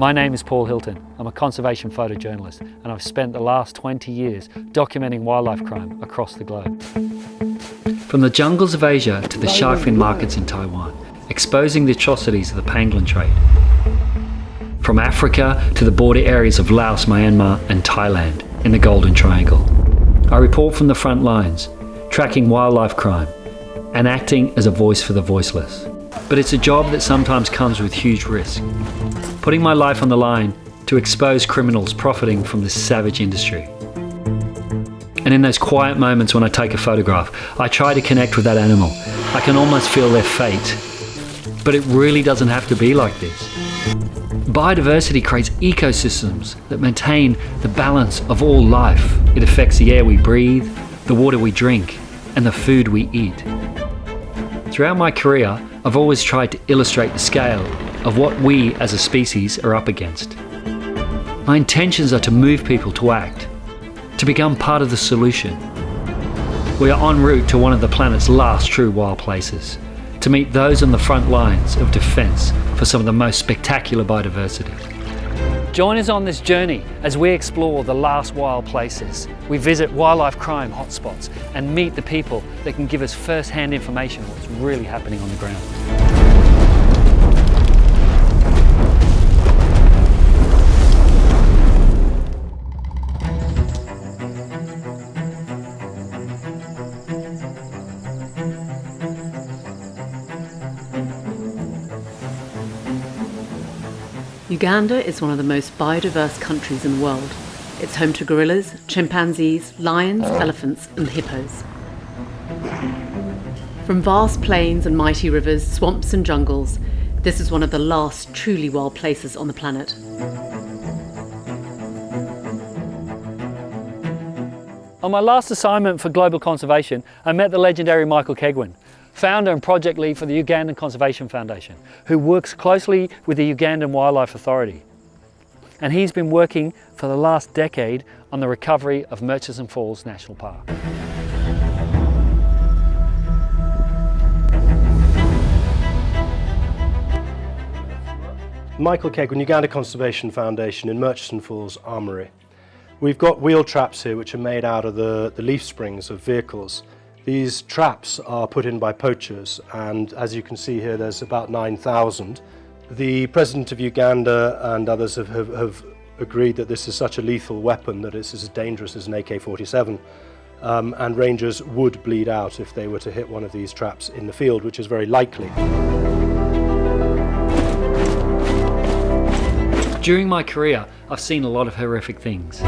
My name is Paul Hilton. I'm a conservation photojournalist and I've spent the last 20 years documenting wildlife crime across the globe. From the jungles of Asia to the shark fin markets in Taiwan, exposing the atrocities of the pangolin trade. From Africa to the border areas of Laos, Myanmar and Thailand in the Golden Triangle. I report from the front lines, tracking wildlife crime and acting as a voice for the voiceless. But it's a job that sometimes comes with huge risk. Putting my life on the line to expose criminals profiting from this savage industry. And in those quiet moments when I take a photograph, I try to connect with that animal. I can almost feel their fate. But it really doesn't have to be like this. Biodiversity creates ecosystems that maintain the balance of all life. It affects the air we breathe, the water we drink, and the food we eat. Throughout my career, I've always tried to illustrate the scale of what we as a species are up against. My intentions are to move people to act, to become part of the solution. We are en route to one of the planet's last true wild places, to meet those on the front lines of defence for some of the most spectacular biodiversity. Join us on this journey as we explore the last wild places. We visit wildlife crime hotspots and meet the people that can give us first-hand information on what's really happening on the ground. Uganda is one of the most biodiverse countries in the world. It's home to gorillas, chimpanzees, lions, elephants and hippos. From vast plains and mighty rivers, swamps and jungles, this is one of the last truly wild places on the planet. On my last assignment for global conservation, I met the legendary Michael Kegwin, founder and project lead for the Ugandan Conservation Foundation, who works closely with the Ugandan Wildlife Authority. And he's been working for the last decade on the recovery of Murchison Falls National Park. Michael Kegwin, Uganda Conservation Foundation in Murchison Falls Armoury. We've got wheel traps here which are made out of the leaf springs of vehicles. These traps are put in by poachers, and as you can see here, there's about 9,000. The President of Uganda and others have agreed that this is such a lethal weapon that it's as dangerous as an AK-47, and rangers would bleed out if they were to hit one of these traps in the field, which is very likely. During my career, I've seen a lot of horrific things.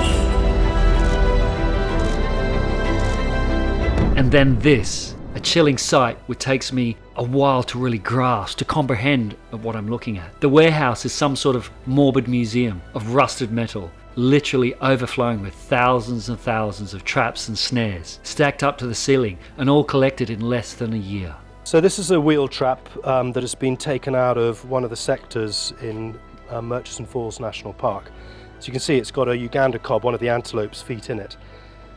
And then this, a chilling sight which takes me a while to really grasp, to comprehend of what I'm looking at. The warehouse is some sort of morbid museum of rusted metal, literally overflowing with thousands and thousands of traps and snares, stacked up to the ceiling and all collected in less than a year. So this is a wheel trap that has been taken out of one of the sectors in Murchison Falls National Park. As you can see, it's got a Uganda cob, one of the antelope's feet in it.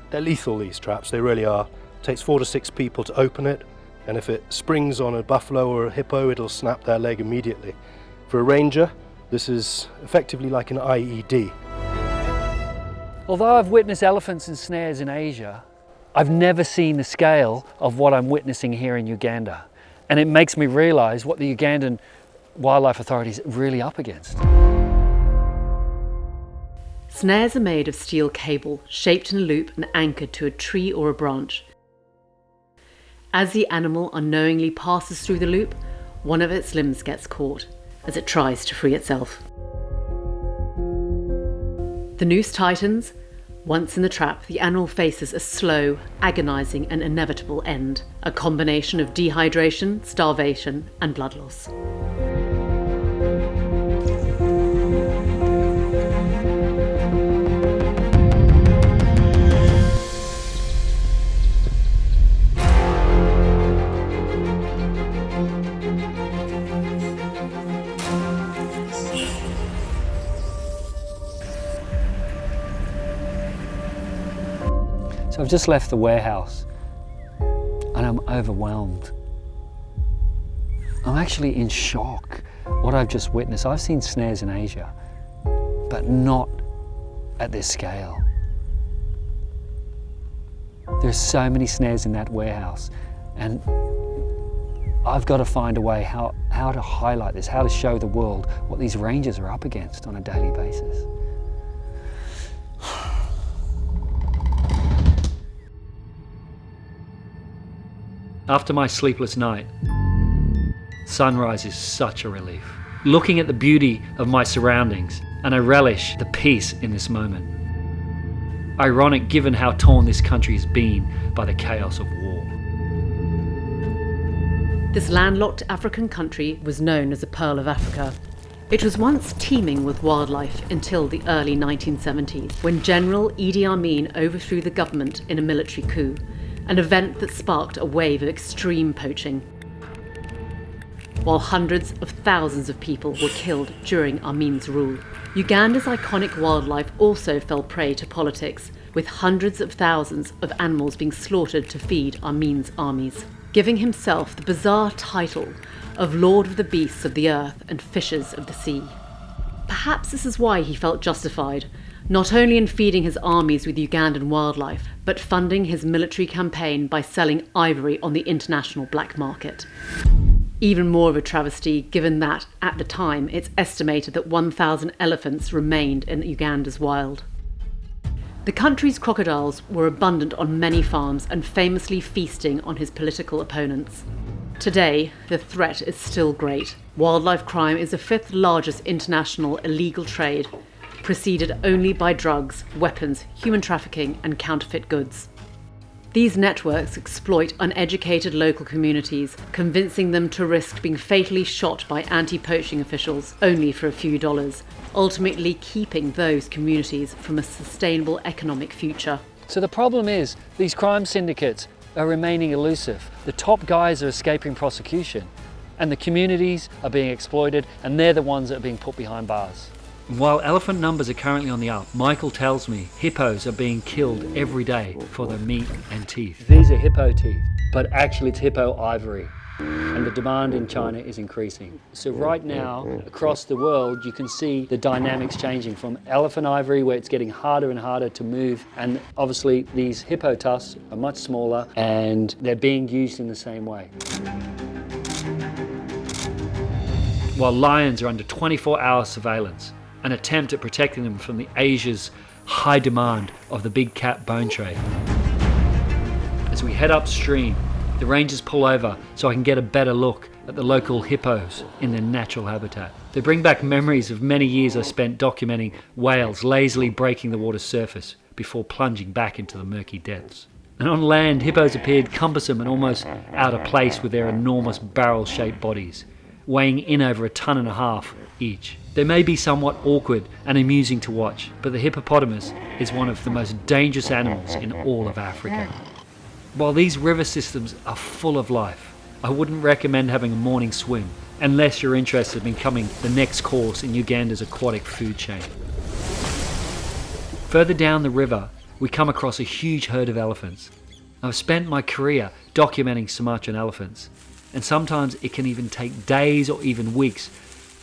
They're lethal, these traps, they really are. It takes 4 to 6 people to open it, and if it springs on a buffalo or a hippo, it'll snap their leg immediately. For a ranger, this is effectively like an IED. Although I've witnessed elephants and snares in Asia, I've never seen the scale of what I'm witnessing here in Uganda. And it makes me realise what the Ugandan Wildlife Authority is really up against. Snares are made of steel cable, shaped in a loop and anchored to a tree or a branch. As the animal unknowingly passes through the loop, one of its limbs gets caught as it tries to free itself. The noose tightens. Once in the trap, the animal faces a slow, agonising and inevitable end, a combination of dehydration, starvation and blood loss. So I've just left the warehouse and I'm overwhelmed. I'm actually in shock what I've just witnessed. I've seen snares in Asia but not at this scale. There are so many snares in that warehouse, and I've got to find a way how to highlight this, how to show the world what these rangers are up against on a daily basis. After my sleepless night, sunrise is such a relief. Looking at the beauty of my surroundings, and I relish the peace in this moment. Ironic given how torn this country has been by the chaos of war. This landlocked African country was known as a Pearl of Africa. It was once teeming with wildlife until the early 1970s, when General Idi Amin overthrew the government in a military coup, an event that sparked a wave of extreme poaching. While hundreds of thousands of people were killed during Amin's rule, Uganda's iconic wildlife also fell prey to politics, with hundreds of thousands of animals being slaughtered to feed Amin's armies, giving himself the bizarre title of Lord of the Beasts of the Earth and Fishes of the Sea. Perhaps this is why he felt justified, not only in feeding his armies with Ugandan wildlife, but funding his military campaign by selling ivory on the international black market. Even more of a travesty given that, at the time, it's estimated that 1,000 elephants remained in Uganda's wild. The country's crocodiles were abundant on many farms and famously feasting on his political opponents. Today, the threat is still great. Wildlife crime is the fifth largest international illegal trade, preceded only by drugs, weapons, human trafficking, and counterfeit goods. These networks exploit uneducated local communities, convincing them to risk being fatally shot by anti-poaching officials only for a few dollars, ultimately keeping those communities from a sustainable economic future. So the problem is, these crime syndicates are remaining elusive. The top guys are escaping prosecution, and the communities are being exploited, and they're the ones that are being put behind bars. While elephant numbers are currently on the up, Michael tells me hippos are being killed every day for their meat and teeth. These are hippo teeth, but actually it's hippo ivory. And the demand in China is increasing. So right now, across the world, you can see the dynamics changing from elephant ivory, where it's getting harder and harder to move, and obviously these hippo tusks are much smaller and they're being used in the same way. While lions are under 24-hour surveillance, an attempt at protecting them from Asia's high demand of the big cat bone trade. As we head upstream, the rangers pull over so I can get a better look at the local hippos in their natural habitat. They bring back memories of many years I spent documenting whales lazily breaking the water's surface before plunging back into the murky depths. And on land, hippos appeared cumbersome and almost out of place with their enormous barrel-shaped bodies, weighing in over 1.5 tons each. They may be somewhat awkward and amusing to watch, but the hippopotamus is one of the most dangerous animals in all of Africa. While these river systems are full of life, I wouldn't recommend having a morning swim unless you're interested in becoming the next course in Uganda's aquatic food chain. Further down the river, we come across a huge herd of elephants. I've spent my career documenting Sumatran elephants, and sometimes it can even take days or even weeks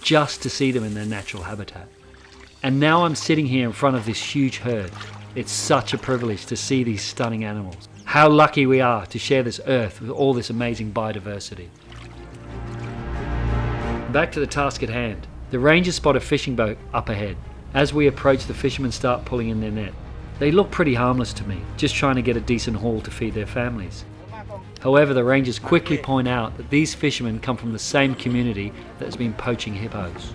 just to see them in their natural habitat. And now I'm sitting here in front of this huge herd. It's such a privilege to see these stunning animals. How lucky we are to share this earth with all this amazing biodiversity. Back to the task at hand. The rangers spot a fishing boat up ahead. As we approach, the fishermen start pulling in their net. They look pretty harmless to me, just trying to get a decent haul to feed their families. However, the rangers quickly point out that these fishermen come from the same community that has been poaching hippos.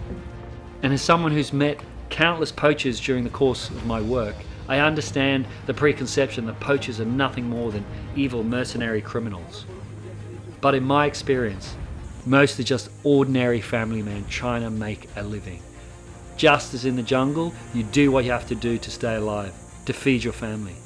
And as someone who's met countless poachers during the course of my work, I understand the preconception that poachers are nothing more than evil mercenary criminals. But in my experience, most are just ordinary family men trying to make a living. Just as in the jungle, you do what you have to do to stay alive, to feed your family.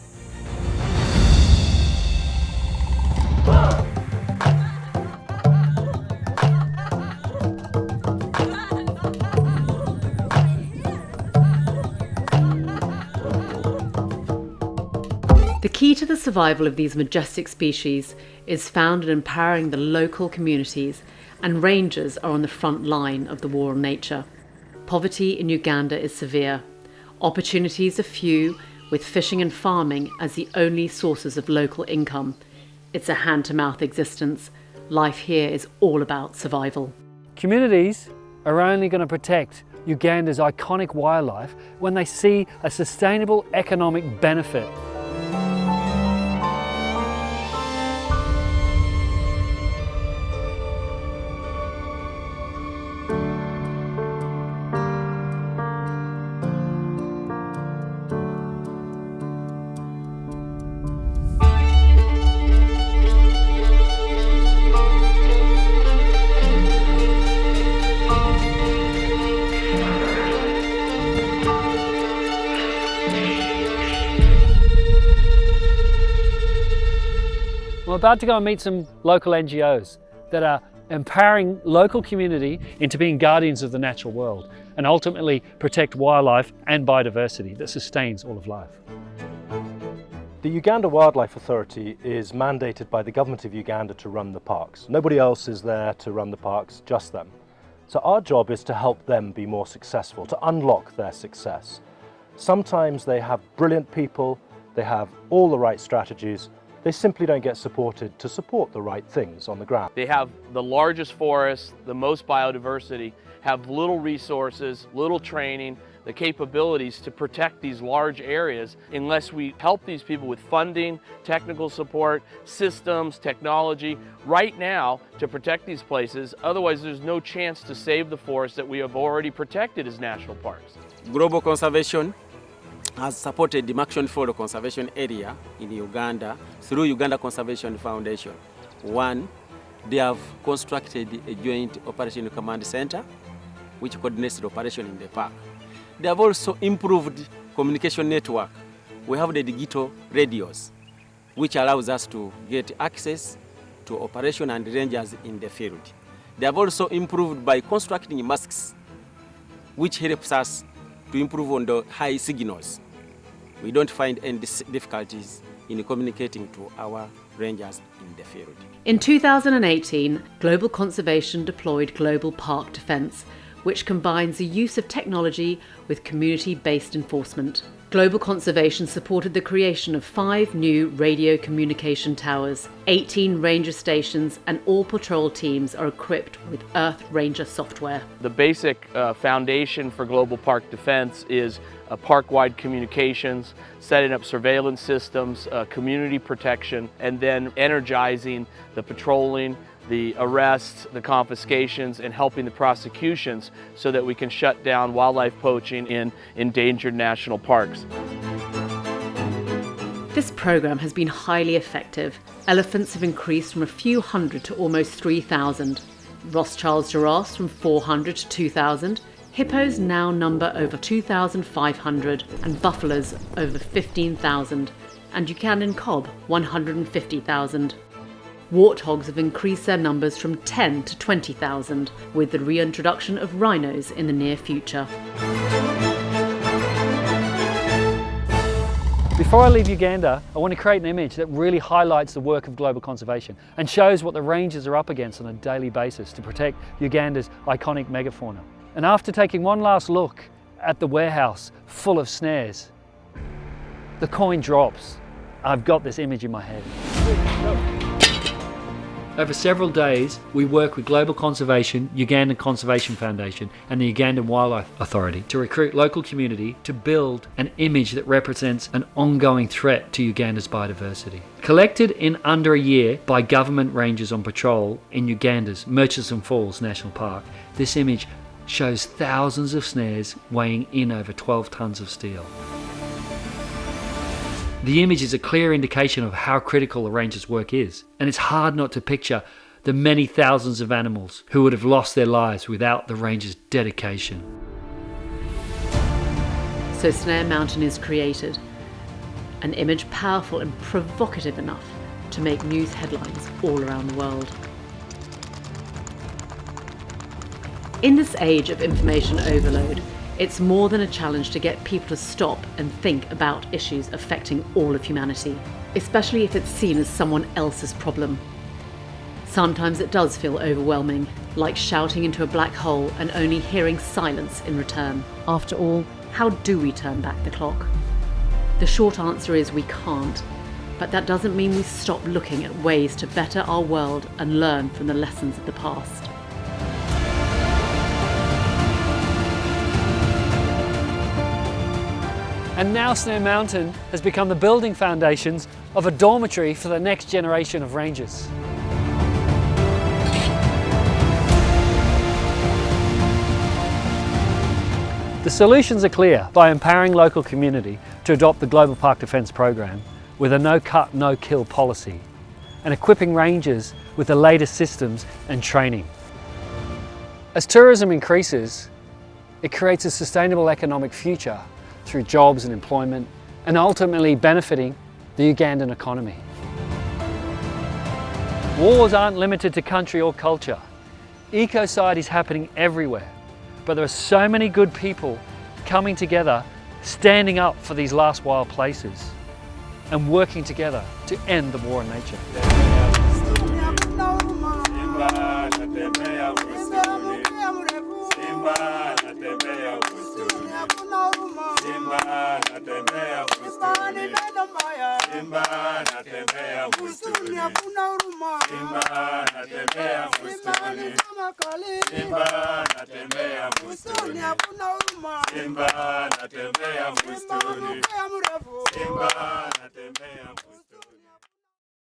The key to the survival of these majestic species is found in empowering the local communities, and rangers are on the front line of the war on nature. Poverty in Uganda is severe, Opportunities are few, with fishing and farming as the only sources of local income. It's a hand-to-mouth existence. Life here is all about survival. Communities are only going to protect Uganda's iconic wildlife when they see a sustainable economic benefit. I'm about to go and meet some local NGOs that are empowering local community into being guardians of the natural world and ultimately protect wildlife and biodiversity that sustains all of life. The Uganda Wildlife Authority is mandated by the government of Uganda to run the parks. Nobody else is there to run the parks, just them. So our job is to help them be more successful, to unlock their success. Sometimes they have brilliant people, they have all the right strategies, they simply don't get supported to support the right things on the ground. They have the largest forests, the most biodiversity, have little resources, little training, the capabilities to protect these large areas unless we help these people with funding, technical support, systems, technology right now to protect these places. Otherwise, there's no chance to save the forests that we have already protected as national parks. Global Conservation has supported the Murchison Forest Conservation Area in Uganda through Uganda Conservation Foundation. One, they have constructed a joint operation command center which coordinates the operation in the park. They have also improved communication network. We have the digital radios which allows us to get access to operation and rangers in the field. They have also improved by constructing masks which helps us to improve on the high signals. We don't find any difficulties in communicating to our rangers in the field. In 2018, Global Conservation deployed Global Park Defence, which combines the use of technology with community-based enforcement. Global Conservation supported the creation of 5 new radio communication towers, 18 ranger stations, and all patrol teams are equipped with Earth Ranger software. The basic foundation for global park defense is park-wide communications, setting up surveillance systems, community protection, and then energizing the patrolling, the arrests, the confiscations, and helping the prosecutions so that we can shut down wildlife poaching in endangered national parks. This program has been highly effective. Elephants have increased from a few hundred to almost 3,000. Rothschild's giraffes from 400 to 2,000. Hippos now number over 2,500 and buffaloes over 15,000, and Ugandan kob 150,000. Warthogs have increased their numbers from 10 to 20,000, with the reintroduction of rhinos in the near future. Before I leave Uganda, I want to create an image that really highlights the work of global conservation and shows what the rangers are up against on a daily basis to protect Uganda's iconic megafauna. And after taking one last look at the warehouse full of snares, the coin drops. I've got this image in my head. Over several days, we work with Global Conservation, Ugandan Conservation Foundation and the Ugandan Wildlife Authority to recruit local community to build an image that represents an ongoing threat to Uganda's biodiversity. Collected in under a year by government rangers on patrol in Uganda's Murchison Falls National Park, this image shows thousands of snares weighing in over 12 tons of steel. The image is a clear indication of how critical the rangers' work is, and it's hard not to picture the many thousands of animals who would have lost their lives without the rangers' dedication. So Snare Mountain is created, an image powerful and provocative enough to make news headlines all around the world. In this age of information overload, it's more than a challenge to get people to stop and think about issues affecting all of humanity, especially if it's seen as someone else's problem. Sometimes it does feel overwhelming, like shouting into a black hole and only hearing silence in return. After all, How do we turn back the clock? The short answer is we can't, but that doesn't mean we stop looking at ways to better our world and learn from the lessons of the past. And now Snare Mountain has become the building foundations of a dormitory for the next generation of rangers. The solutions are clear: by empowering local community to adopt the Global Park Defence Program with a no-cut, no-kill policy, and equipping rangers with the latest systems and training. As tourism increases, it creates a sustainable economic future through jobs and employment, and ultimately benefiting the Ugandan economy. Wars aren't limited to country or culture. Ecocide is happening everywhere. But there are so many good people coming together, standing up for these last wild places and working together to end the war on nature. Simba natembea msituni.